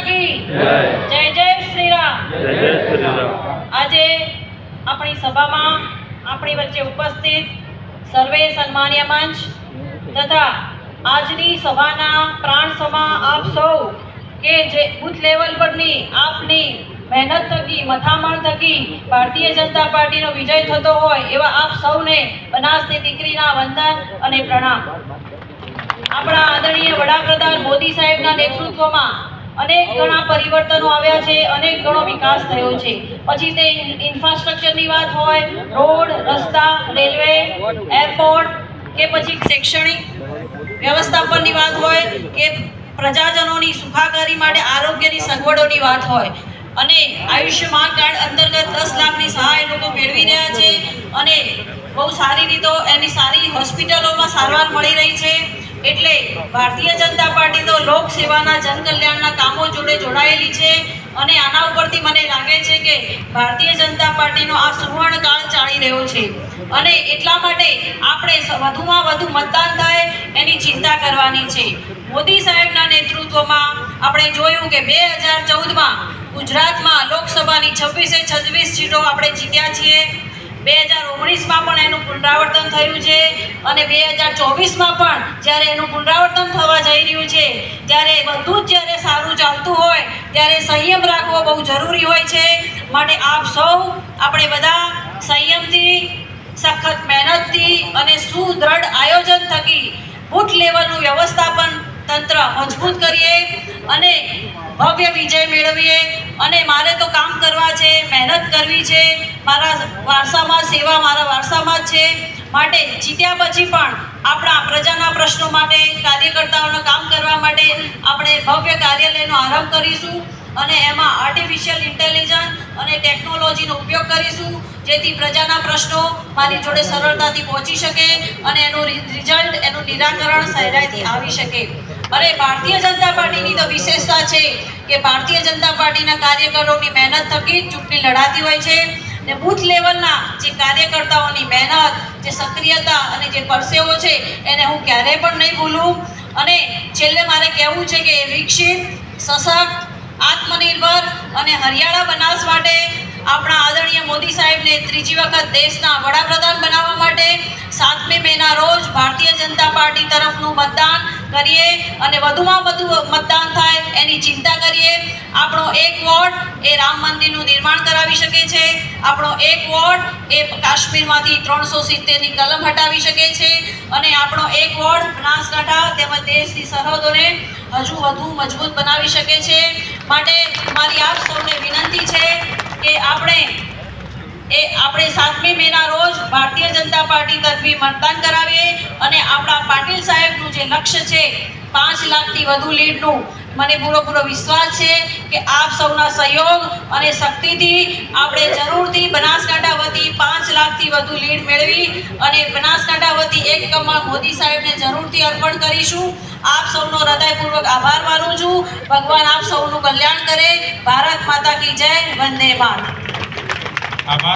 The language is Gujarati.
की जय जय श्री राम। આજે આપણી સભામાં આપણી વચ્ચે ઉપસ્થિત સર્વે સન્માન્ય મંચ તથા આજની સભાના પ્રાણ સમા આપ સૌ કે જે બૂથ લેવલ પરની આપની મહેનત થકી મથામણ થકી ભારતીય જનતા પાર્ટીનો વિજય થતો હોય એવા આપ સૌને બનાસની દીકરીના વંદન અને પ્રણામ। આપણા આદરણીય વડાપ્રધાન મોદી સાહેબના નેતૃત્વમાં અનેક ઘણા પરિવર્તનો આવ્યા છે, અનેક ઘણો વિકાસ થયો છે। પછી તે ઇન્ફ્રાસ્ટ્રક્ચરની વાત હોય, રોડ, રસ્તા, રેલવે, એરપોર્ટ કે પછી શૈક્ષણિક વ્યવસ્થાપનની વાત હોય કે પ્રજાજનોની સુખાકારી માટે આરોગ્યની સગવડોની વાત હોય અને આયુષ્યમાન કાર્ડ અંતર્ગત 10 લાખની સહાય લોકો મેળવી રહ્યા છે અને બહુ સારી રીતે એની સારી હોસ્પિટલોમાં સારવાર મળી રહી છે। એટલે ભારતીય જનતા પાર્ટી તો લોક સેવાના જનકલ્યાણના કામો જોડે જોડાયેલી છે અને આના ઉપરથી મને લાગે છે કે ભારતીય જનતા પાર્ટીનો આ સુવર્ણકાળ ચાલી રહ્યો છે અને એટલા માટે આપણે વધુમાં વધુ મતદાન થાય એની ચિંતા કરવાની છે। મોદી સાહેબના નેતૃત્વમાં આપણે જોયું કે 2014માં ગુજરાતમાં લોકસભાની 26 સીટો આપણે જીત્યા છીએ। 2019માં પણ એનું પુનરાવર્તન થયું છે અને 2024માં પણ જ્યારે એનું પુનરાવર્તન થવા જઈ રહ્યું છે ત્યારે બધું જ જ્યારે સારું ચાલતું હોય ત્યારે સંયમ રાખવો બહુ જરૂરી હોય છે। માટે આપ સૌ આપણે બધા સંયમથી, સખત મહેનતથી અને સુદૃઢ આયોજન થકી બૂથ લેવલનું વ્યવસ્થાપન તંત્ર મજબૂત કરીએ અને ભવ્ય વિજય મેળવીએ। અને મારે તો કામ કરવા છે, મહેનત કરવી છે, મારા વારસામાં સેવા મારા વારસામાં જ છે। માટે જીત્યા પછી પણ આપણા પ્રજાના પ્રશ્નો માટે, કાર્યકર્તાઓનું કામ કરવા માટે આપણે ભવ્ય કાર્યાલયનો આરંભ કરીશું અને એમાં આર્ટિફિશિયલ ઇન્ટેલિજન્સ અને ટેકનોલોજીનો ઉપયોગ કરીશું જેથી પ્રજાના પ્રશ્નો મારી જોડે સરળતાથી પહોંચી શકે અને એનું રિઝલ્ટ, એનું નિરાકરણ સહેલાઈથી આવી શકે। અને ભારતીય જનતા પાર્ટીની તો વિશેષતા છે કે ભારતીય જનતા પાર્ટીના કાર્યકરોની મહેનત થકી જ ચૂંટણી લડાતી હોય છે ને બૂથ લેવલના જે કાર્યકર્તાઓની મહેનત, જે સક્રિયતા અને જે પરસેવો છે એને હું ક્યારેય પણ નહીં ભૂલું। અને છેલ્લે મારે કહેવું છે કે વિકસિત, સશક્ત, આત્મનિર્ભર અને હરિયાળા બનાસ માટે આપણા આદરણીય મોદી સાહેબને ત્રીજી વખત દેશના વડાપ્રધાન બનાવવા માટે 7મી મેના રોજ ભારતીય જનતા પાર્ટી તરફનું મતદાન કરીએ અને વધુમાં વધુ મતદાન થાય એની ચિંતા કરીએ। આપણો એક વોટ એ રામ મંદિરનું નિર્માણ કરાવી શકે છે, આપણો એક વોટ એ કાશ્મીરમાંથી 370ની કલમ હટાવી શકે છે અને આપણો એક વોટ બનાસકાંઠા તેમજ દેશની સરહદોને હજુ વધુ મજબૂત બનાવી શકે છે। માટે મારી આપ સૌને વિનંતી છે કે આપણે 7મી મેના રોજ ભારતીય જનતા પાર્ટી તરફી મતદાન કરાવીએ અને આપણા પાટીલ સાહેબનું જે લક્ષ્ય છે 5 લાખથી વધુ લીડનું, મને પૂરો વિશ્વાસ છે કે આપ સૌના સહયોગ અને શક્તિથી આપણે જરૂરથી બનાસકાંઠા વતી 5 લાખથી વધુ લીડ મેળવી અને બનાસકાંઠા વતી એક કમળ મોદી સાહેબને જરૂરથી અર્પણ કરીશું। આપ સૌનો હૃદયપૂર્વક આભાર માનું છું। ભગવાન આપ સૌનું કલ્યાણ કરે। ભારત માતા કી જય, વંદે માતરમ।